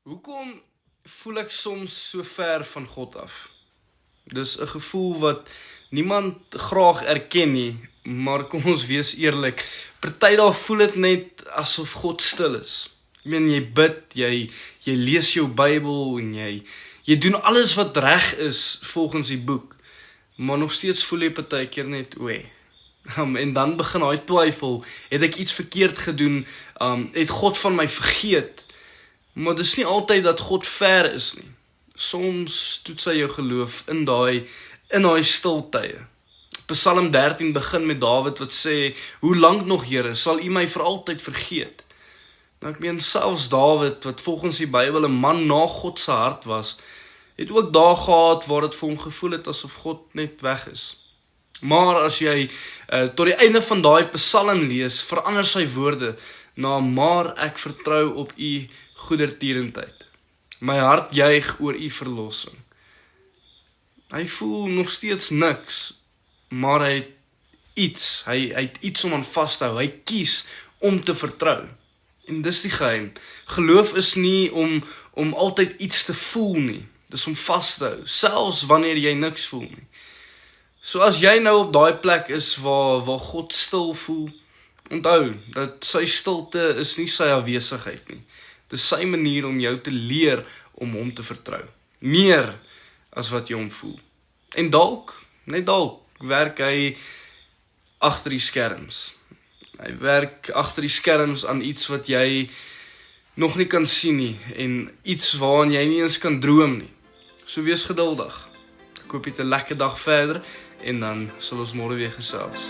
Hoekom voel ek soms so ver van God af? Dis 'n gevoel wat niemand graag erken nie, maar kom ons wees eerlik, party daar voel dit net asof God stil is. Ek meen, jy bid, jy lees jou Bybel en jy doen alles wat reg is volgens die boek, maar nog steeds voel jy partykeer net en dan begin hy twyfel, het ek iets verkeerd gedoen, het God van my vergeet? Maar dis nie altyd dat God ver is nie. Soms toets hy jou geloof in daai stiltye. Psalm 13 begin met Dawid wat sê, hoe lank nog, Here, sal U my vir altyd vergeet? Nou ek meen, selfs Dawid, wat volgens die Bybel 'n man na God se hart was, het ook dae gehad waar dit vir hom gevoel het asof God net weg is. Maar as jy tot die einde van daai Psalm lees, verander sy woorde na, maar ek vertrou op U goedertierendheid. My hart juig oor U verlossing. Hy voel nog steeds niks, maar hy het iets om aan vas te hou. Hy kies om te vertrou. En dis die geheim. Geloof is nie om altyd iets te voel nie. Dis om vas te hou, selfs wanneer jy niks voel nie. So as jy nou op daai plek is waar God stil voel, onthou dat sy stilte is nie sy afwesigheid nie. Dis sy manier om jou te leer om hom te vertrou. Meer as wat jy hom voel. En net dalk, werk hy agter die skerms. Hy werk agter die skerms aan iets wat jy nog nie kan sien nie, en iets waaraan jy nie eens kan droom nie. So wees geduldig. Ek hoop jy het 'n lekker dag verder, en dan sal ons môre weer gesels.